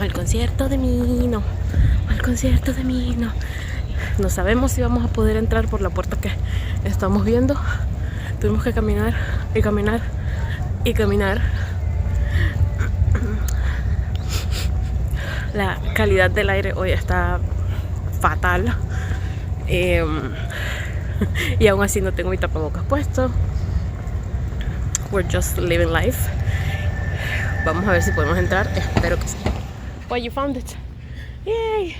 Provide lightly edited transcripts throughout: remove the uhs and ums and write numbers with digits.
al concierto de Mino. Al concierto de Mino. No sabemos si vamos a poder entrar por la puerta que estamos viendo. Tuvimos que caminar y caminar y caminar. La calidad del aire hoy está fatal. Y aún así no tengo mi tapabocas puesto. We're just living life. Vamos a ver si podemos entrar. Espero que sí. Well, you found it. Yay.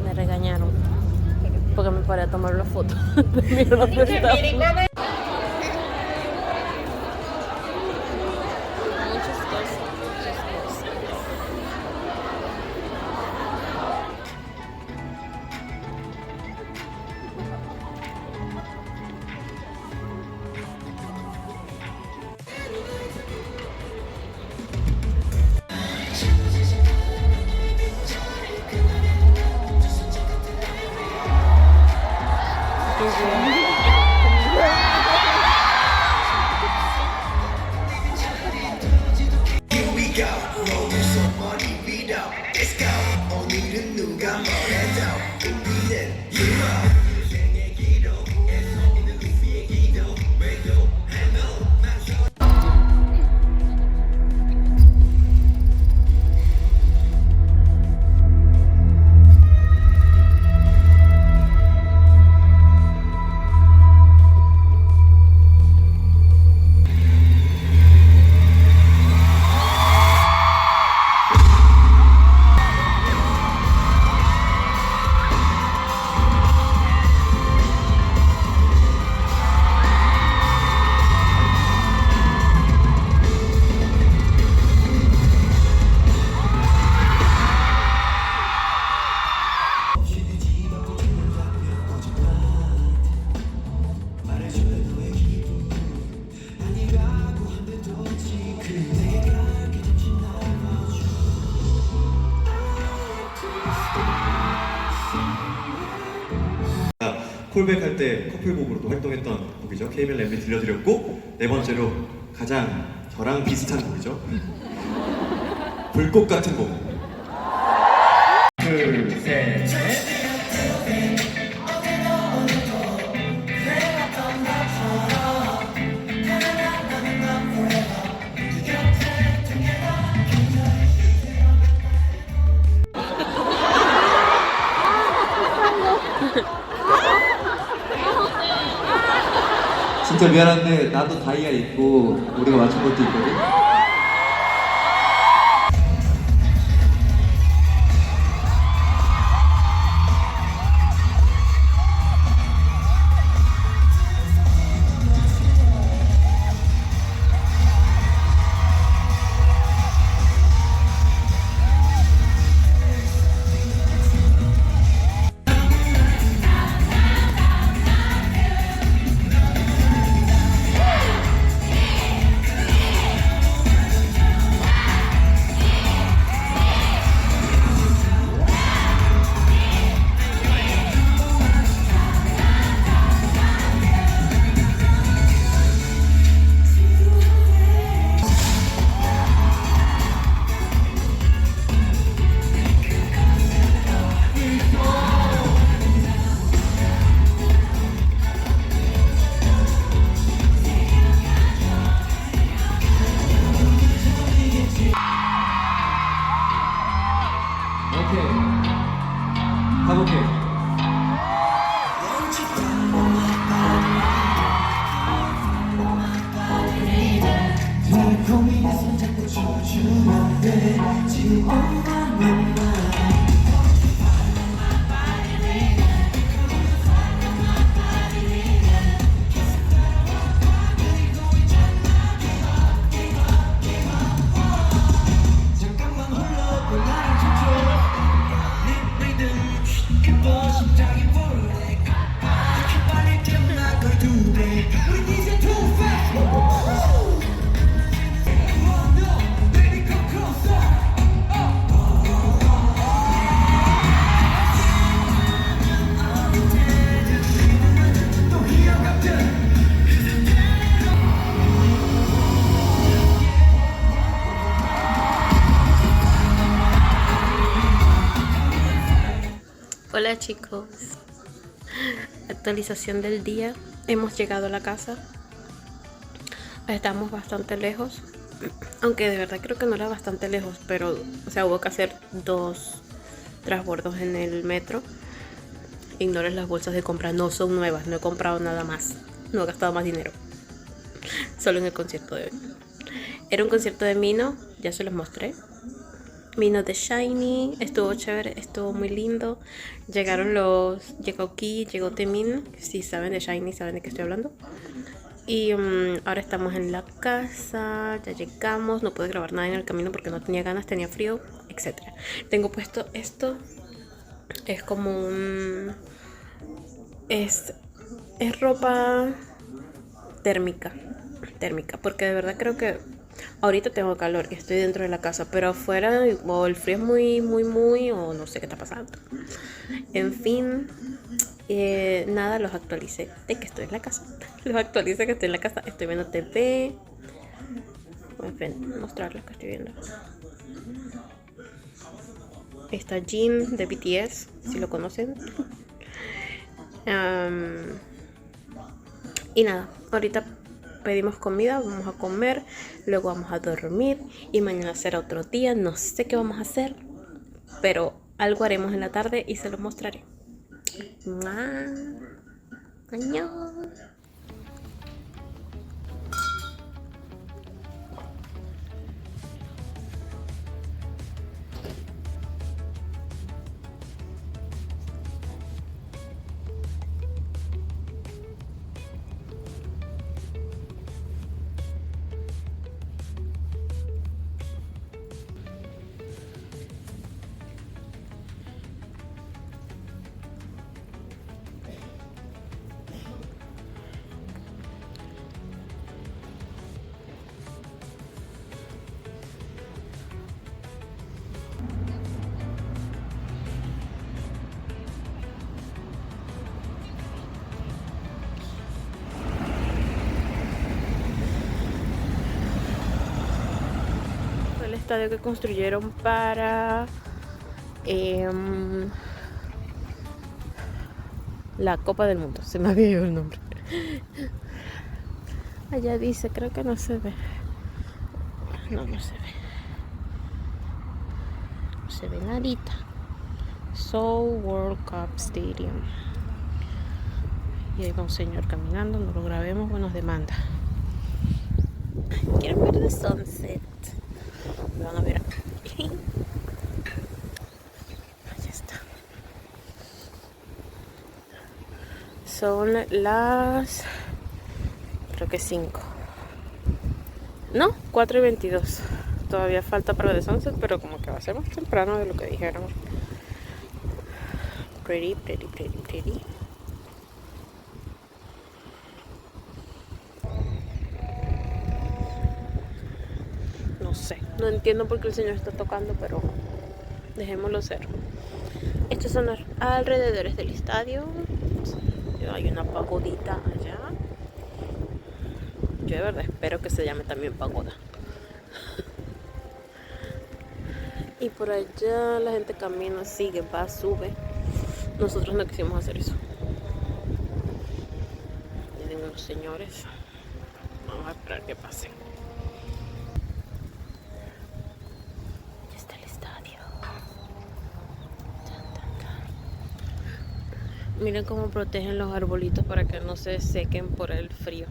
Me regañaron porque me paré a tomar la foto. Mira dónde está. 콜백할 때 커플곡으로도 활동했던 곡이죠. KBL 램비 들려드렸고, 네 번째로 가장 저랑 비슷한 곡이죠. 불꽃 같은 곡. 둘, 셋, 넷. 진짜 미안한데 나도 다이아 있고 우리가 맞춘 것도 있거든? 가볼게. 심장이 원래 빨리 뛰어나 걸 두 배 우리 이제 too fast Hola chicos, actualización del día. Hemos llegado a la casa. Estamos bastante lejos, aunque de verdad creo que no era bastante lejos, pero o sea, hubo que hacer 2 transbordos en el metro. Ignoren las bolsas de compra, no son nuevas, no he comprado nada más, no he gastado más dinero, solo en el concierto de hoy. Era un concierto de Mino, ya se los mostré. Mino de Shiny, estuvo chévere, estuvo muy lindo. Llegó Ki, llegó Temin, si saben de Shiny saben de qué estoy hablando. Y ahora estamos en la casa, ya llegamos, no pude grabar nada en el camino porque no tenía ganas, tenía frío, etc. Tengo puesto esto, es como un... es ropa térmica, porque de verdad creo que ahorita tengo calor y estoy dentro de la casa, pero afuera o el frío es muy, o no sé qué está pasando. En fin, nada, los actualicé de que estoy en la casa. Estoy viendo TV. Voy a mostrarles que estoy viendo. Está Jin de BTS, si lo conocen. Y nada, ahorita pedimos comida, vamos a comer, luego vamos a dormir y mañana será otro día. No sé qué vamos a hacer, pero algo haremos en la tarde y se lo mostraré. ¡Añón! Estadio que construyeron para la Copa del Mundo. Se me había ido el nombre. Allá dice, creo que no se ve. No se ve. No se ve nadita. Seoul World Cup Stadium. Y ahí va un señor caminando, no lo grabemos, pues nos demanda. Quiero ver el sunset. Me van a ver aquí. Ahí está. Son las... creo que 5. No, 4:22. Todavía falta para el sunset, pero como que va a ser más temprano de lo que dijeron. Pretty. No sé, no entiendo por qué el señor está tocando, pero dejémoslo ser. Estos son los alrededores del estadio. Hay una pagodita allá. Yo de verdad espero que se llame también pagoda. Y por allá la gente camina, sigue, va, sube. Nosotros no quisimos hacer eso. Vienen unos señores. Vamos a esperar que pasen. Miren cómo protegen los arbolitos para que no se sequen por el frío.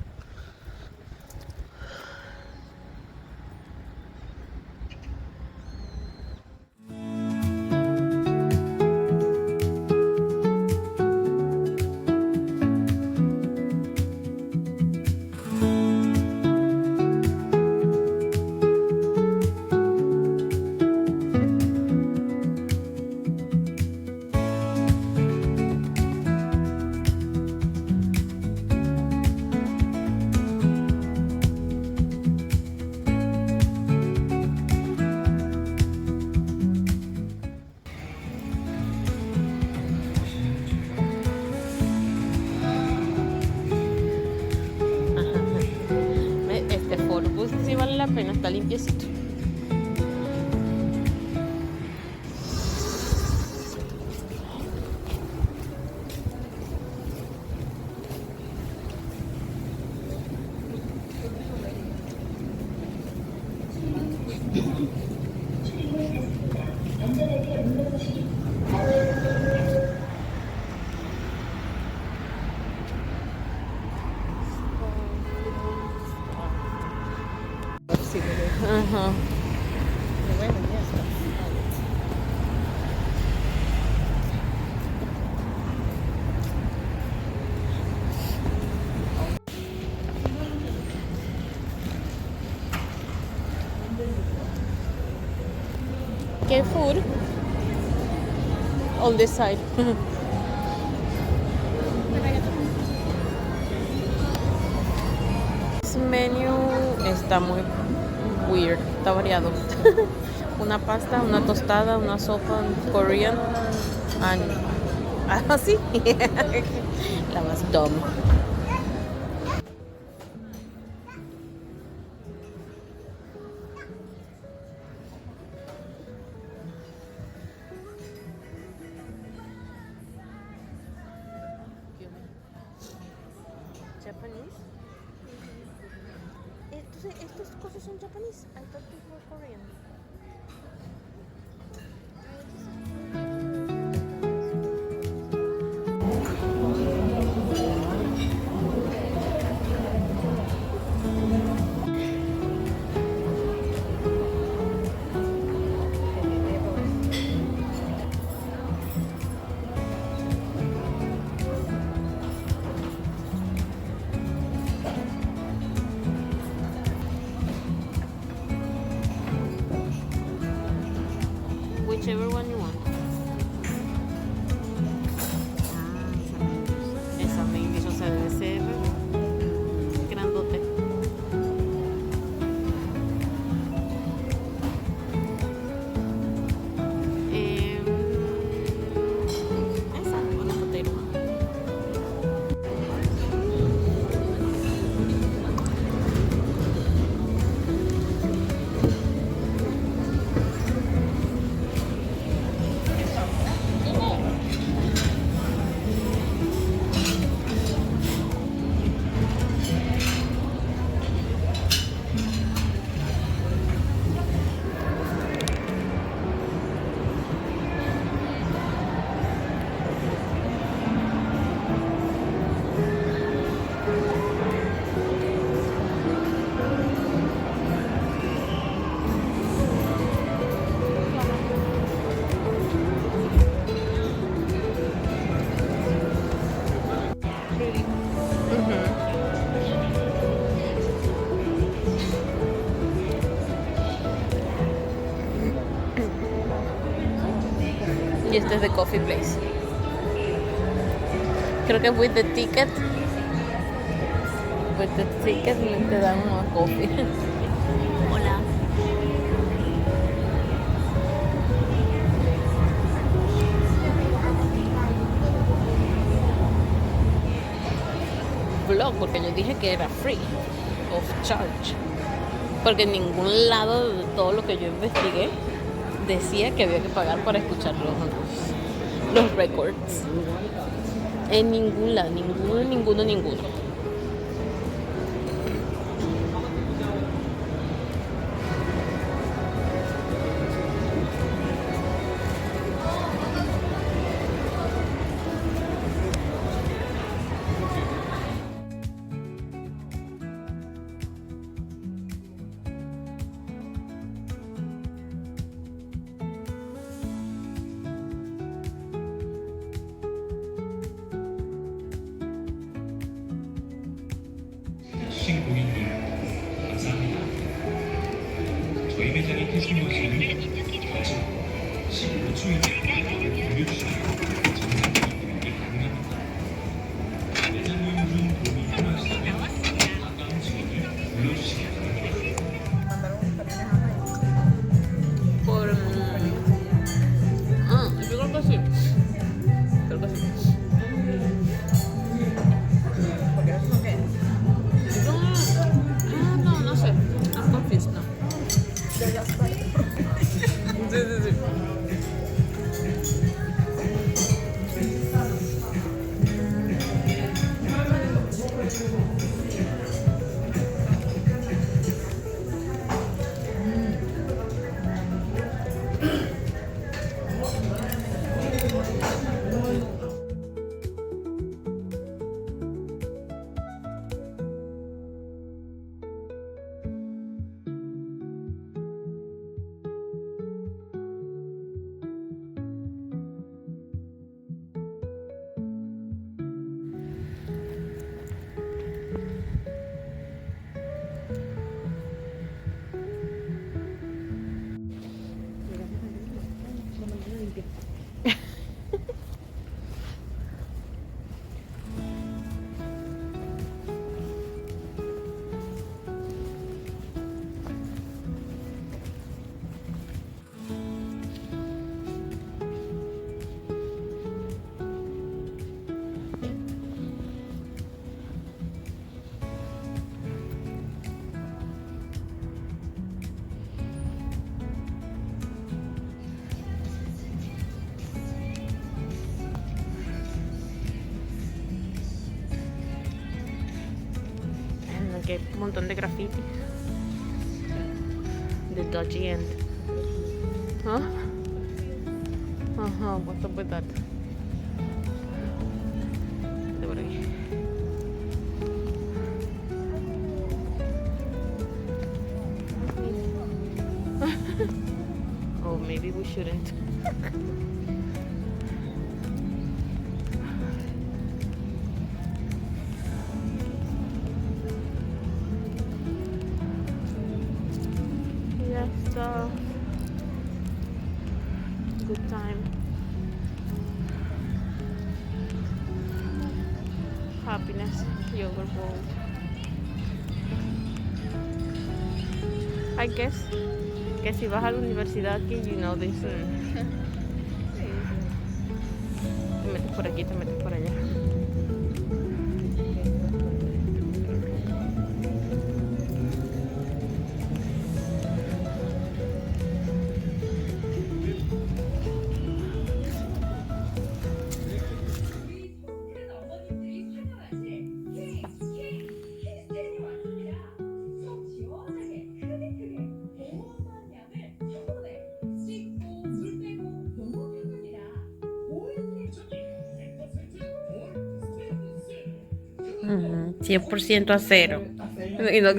la pena, está limpiecito. Ajá. ¿Qué food? On this side. This menu está muy weird, está variado. Una pasta, una tostada, una sopa Korean, así. La más dumb. Japanese. Entonces, estas cosas son japonés. I thought they were Korean. Whichever one you want. Esa main dish, o sea, debe ser grandote. Esa, una potato. Y este es de Coffee Place. Creo que with the ticket te dan una coffee. Hola. Vlog, porque yo dije que era free of charge. Porque en ningún lado de todo lo que yo investigué decía que había que pagar para escuchar los records. En ningún lado, ninguno. 주신 고객님 감사합니다. 저희 매장에 계신 것은 아직 15초에 올려주시면 정상적인 금액이 가능합니다. 매장 이용 중 도움이 필요하시다면 가까운 직원을 불러주시기 바랍니다. Por... yo creo que sí. Creo que sí. No sé. I'm confused now. Sí. aquí hay un montón de graffiti. The dodgy end. ¿Ah? Ajá, what's up with that? De por aquí. Oh, maybe we shouldn't. Yes, good time. Happiness, yogurt bowl. I guess que si vas a la universidad aquí, you know this. Te metes por aquí, te metes por allá. Ujú, 100% acero. Y no-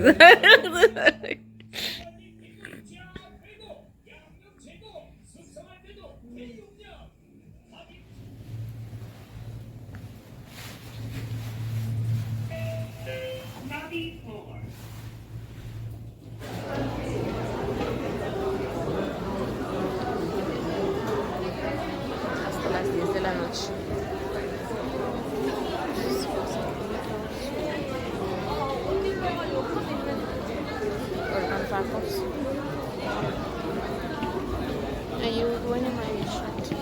Hasta las 10 de la noche. Organ tacos. Are you going in my shirt?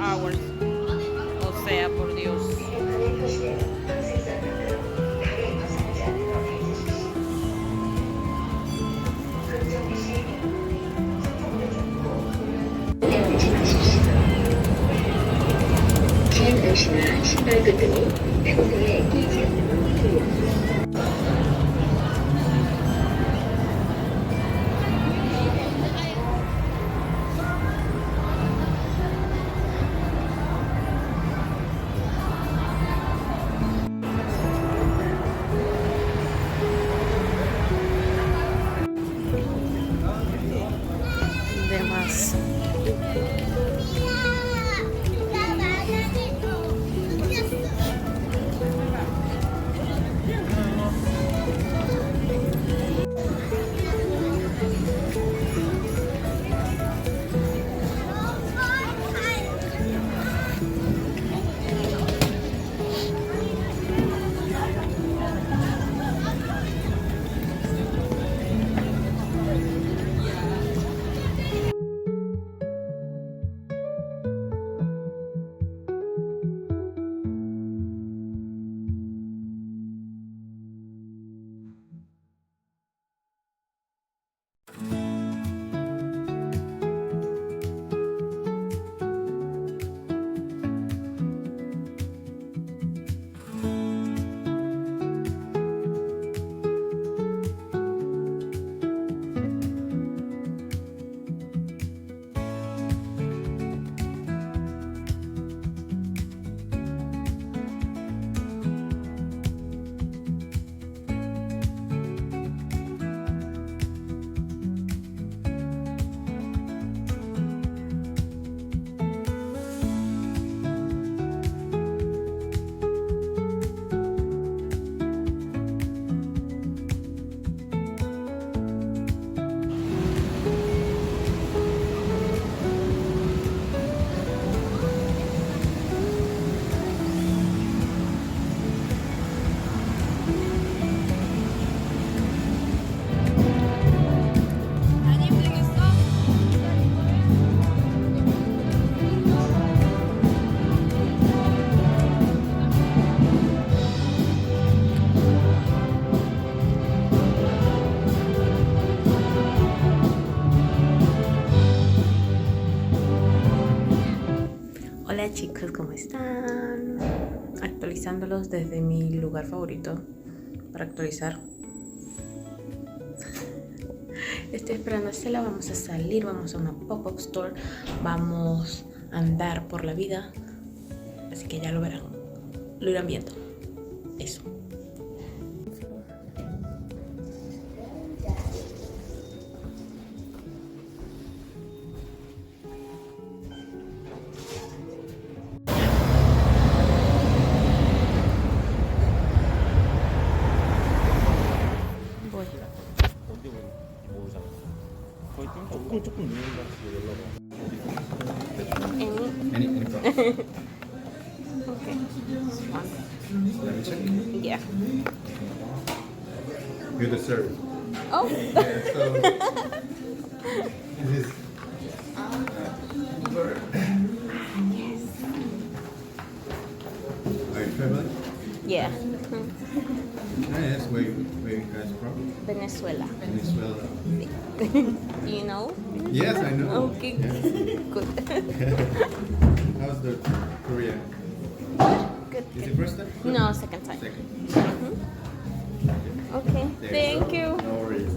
Hours. O sea, por Dios. De más. Hola chicos, ¿cómo están? Actualizándolos desde mi lugar favorito para actualizar. Estoy esperando a Cela, vamos a salir, vamos a una pop-up store, vamos a andar por la vida. Así que ya lo verán, lo irán viendo. Eso. 조금 늦는 것 같아서 Okay. Let me check. Yeah. You're the server. Oh. Yeah, so this is Are you traveling? Yeah. Yes, where you guys from? Venezuela. Venezuela. Do you know? Yes, I know. Okay. Yes. Good. How's the Korea? Good. Is it first time? No, second time. Second. Okay. There Thank go. you. No worries.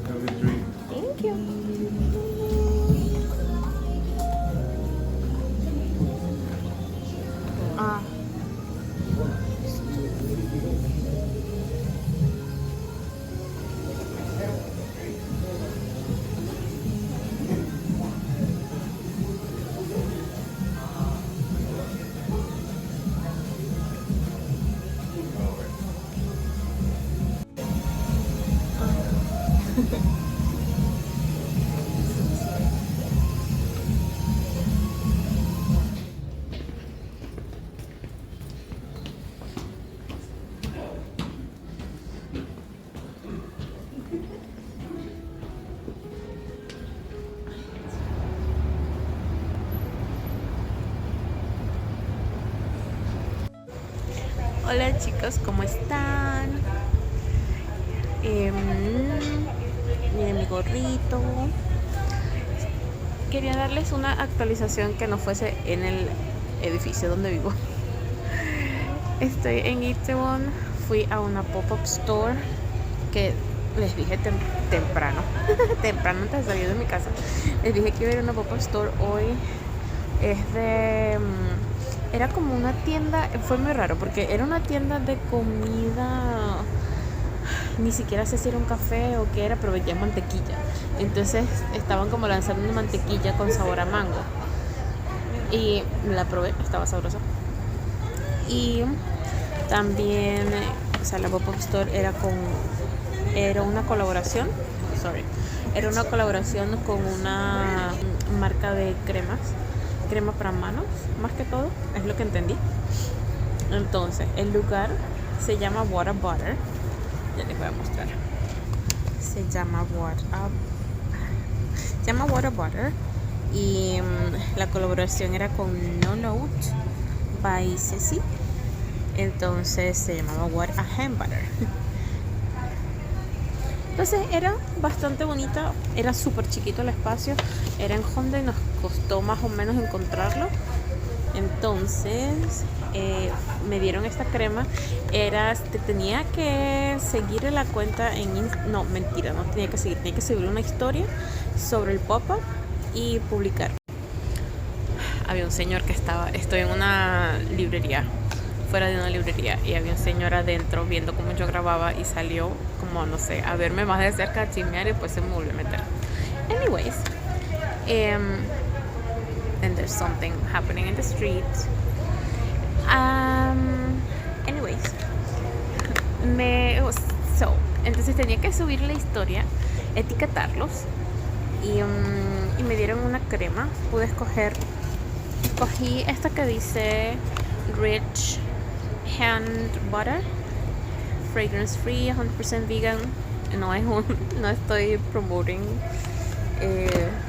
Have a drink. Thank you. Ah. Hola chicos, ¿cómo están? Miren mi gorrito. Quería darles una actualización que no fuese en el edificio donde vivo. Estoy en Itaewon, fui a una pop-up store que les dije temprano antes de salir de mi casa. Les dije que iba a ir a una pop-up store hoy. Es de... Era como una tienda, fue muy raro porque era una tienda de comida, ni siquiera sé si era un café o qué era, pero vendían mantequilla. Entonces estaban como lanzando una mantequilla con sabor a mango. Y la probé, estaba sabrosa. Y también, o sea, la pop-up store era una colaboración, era una colaboración con una marca de crema para manos, más que todo, es lo que entendí. Entonces, el lugar se llama What a Butter. Ya les voy a mostrar. Se llama What a Butter. Y la colaboración era con No Note by Ceci. Entonces se llamaba What a Hand Butter. Entonces era bastante bonita, era súper chiquito el espacio, era en Honda y nos costó más o menos encontrarlo. Entonces me dieron esta crema, tenía que seguir la cuenta no, mentira, no tenía que seguir, tenía que subir una historia sobre el pop-up y publicar. Había un señor estoy en una librería, fuera de una librería, y había un señor adentro viendo cómo yo grababa y salió como, no sé, a verme más de cerca, a chismear, y después se me volvió a meter. Anyways, and there's something happening in the street. Anyways, entonces tenía que subir la historia, etiquetarlos, y me dieron una crema. Escogí esta que dice Rich Hand Butter, fragrance free, 100% vegan. No estoy promoting,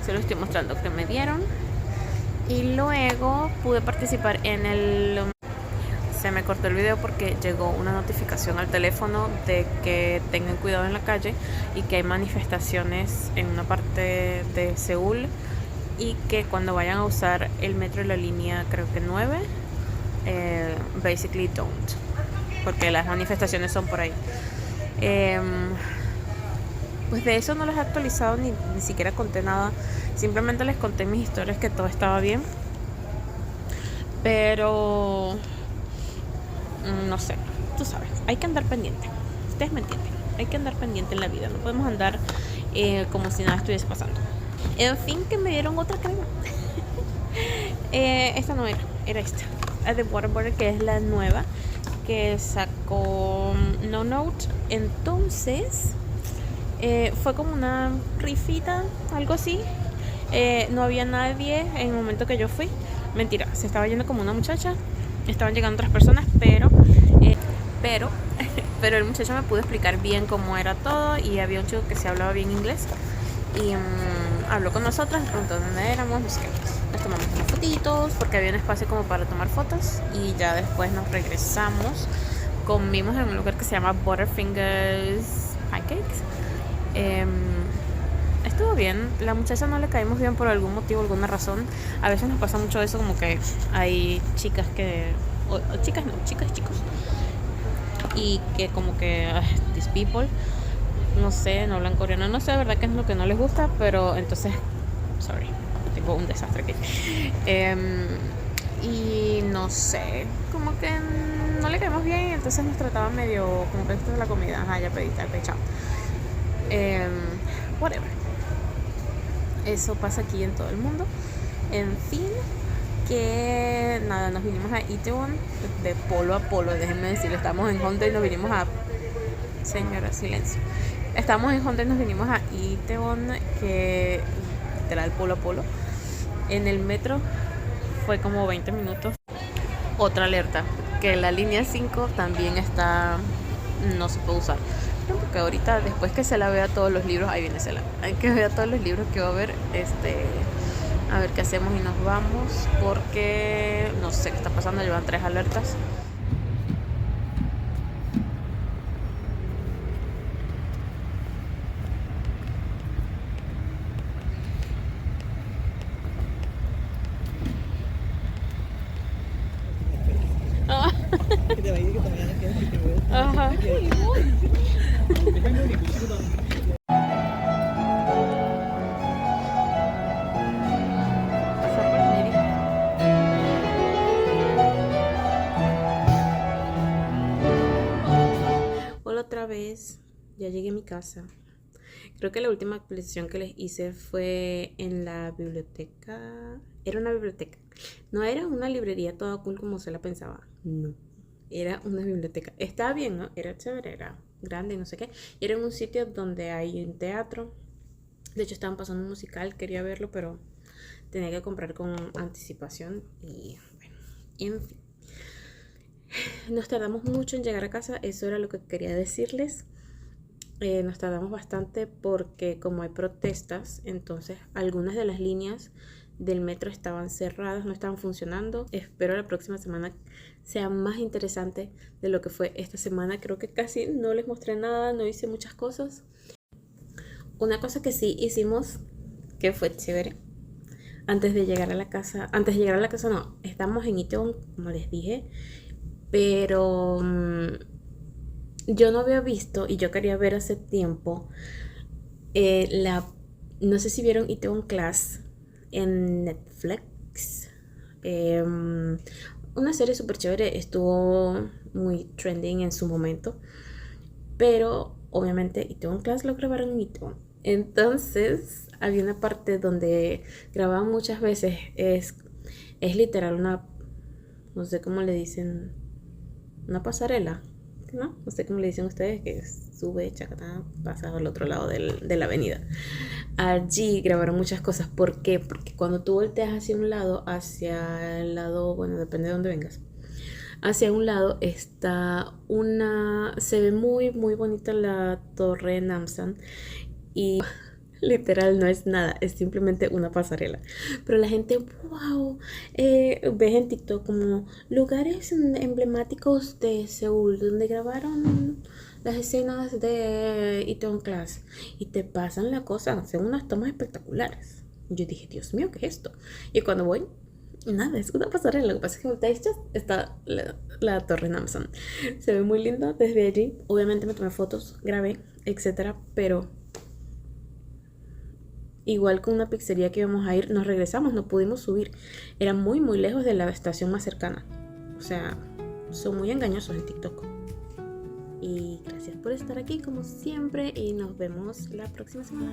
se lo estoy mostrando que me dieron. Y luego pude participar se me cortó el video porque llegó una notificación al teléfono de que tengan cuidado en la calle y que hay manifestaciones en una parte de Seúl y que cuando vayan a usar el metro de la línea, creo que 9, basically don't, porque las manifestaciones son por ahí. Pues de eso no les he actualizado, ni siquiera conté nada. Simplemente les conté mis historias que todo estaba bien. Pero no sé, tú sabes, hay que andar pendiente. Ustedes me entienden, hay que andar pendiente en la vida. No podemos andar como si nada estuviese pasando. En fin, que me dieron otra crema. Esta no era esta. The Water Butter, que es la nueva que sacó No Note. Entonces fue como una rifita, algo así. No había nadie en el momento que yo fui. Mentira, se estaba yendo como una muchacha. Estaban llegando otras personas, pero el muchacho me pudo explicar bien cómo era todo. Y había un chico que se hablaba bien inglés. Y habló con nosotras, nos preguntó dónde éramos, no sé qué. Nos tomamos unas fotitos porque había un espacio como para tomar fotos. Y ya después nos regresamos. Comimos en un lugar que se llama Butterfingers Pancakes. Estuvo bien. La muchacha no le caímos bien por algún motivo, alguna razón. A veces nos pasa mucho eso, como que hay chicas que... o chicas no, chicas y chicos. Y que como que... these people... no sé, no hablan coreano, no sé de verdad qué es lo que no les gusta, pero entonces, sorry, tengo un desastre aquí. Y no sé, como que no le caemos bien, entonces nos trataba medio como que esto es la comida, ajá, ya pediste, chao. Whatever. Eso pasa aquí en todo el mundo. En fin, que nada, nos vinimos a Itaewon de polo a polo, déjenme decirlo, estamos en Honda y nos vinimos a... Señora, silencio. Estamos en Honda y nos vinimos a Itaewon, que literal polo a polo. En el metro fue como 20 minutos. Otra alerta, que la línea 5 también está... no se puede usar. Porque ahorita, después que se la vea todos los libros, ahí viene Cela, hay que ver todos los libros que va a haber, a ver qué hacemos y nos vamos, porque no sé qué está pasando, llevan 3 alertas. Ajá. Hola otra vez, ya llegué a mi casa. Creo que la última actualización que les hice fue en la biblioteca. Era una biblioteca. No era una librería toda cool como se la pensaba. No. Era una biblioteca. Estaba bien, ¿no? Era chévere, era grande y no sé qué. Y era en un sitio donde hay un teatro. De hecho, estaban pasando un musical. Quería verlo, pero tenía que comprar con anticipación. Y bueno, en fin. Nos tardamos mucho en llegar a casa. Eso era lo que quería decirles. Nos tardamos bastante porque como hay protestas, entonces algunas de las líneas del metro estaban cerradas, no estaban funcionando. Espero la próxima semana sea más interesante de lo que fue esta semana. Creo que casi no les mostré nada, no hice muchas cosas. Una cosa que sí hicimos, que fue chévere, antes de llegar a la casa no, estamos en Itaewon, como les dije, pero yo no había visto, y yo quería ver hace tiempo, no sé si vieron Itaewon Class en Netflix. Una serie súper chévere, estuvo muy trending en su momento, pero obviamente Itaewon Class lo grabaron en Itaewon. Entonces había una parte donde grababan muchas veces, es literal una, no sé cómo le dicen, una pasarela, ¿no? No sé cómo le dicen ustedes, que sube, chacatá, pasa al otro lado de la avenida. Allí grabaron muchas cosas. ¿Por qué? Porque cuando tú volteas hacia un lado, hacia el lado, bueno, depende de dónde vengas, hacia un lado está se ve muy, muy bonita la torre Namsan y literal no es nada, es simplemente una pasarela. Pero la gente, wow, ves en TikTok como lugares emblemáticos de Seúl donde grabaron las escenas de Itaewon Class y te pasan la cosa, son unas tomas espectaculares. Yo dije, Dios mío, ¿qué es esto? Y cuando voy, nada, es una pasarela. Lo que pasa es que ahorita está la torre Namsan. Se ve muy linda desde allí. Obviamente me tomé fotos, grabé, etcétera, pero igual con una pizzería que íbamos a ir, nos regresamos, no pudimos subir. Era muy, muy lejos de la estación más cercana. O sea, son muy engañosos en TikTok. Y gracias por estar aquí como siempre y nos vemos la próxima semana.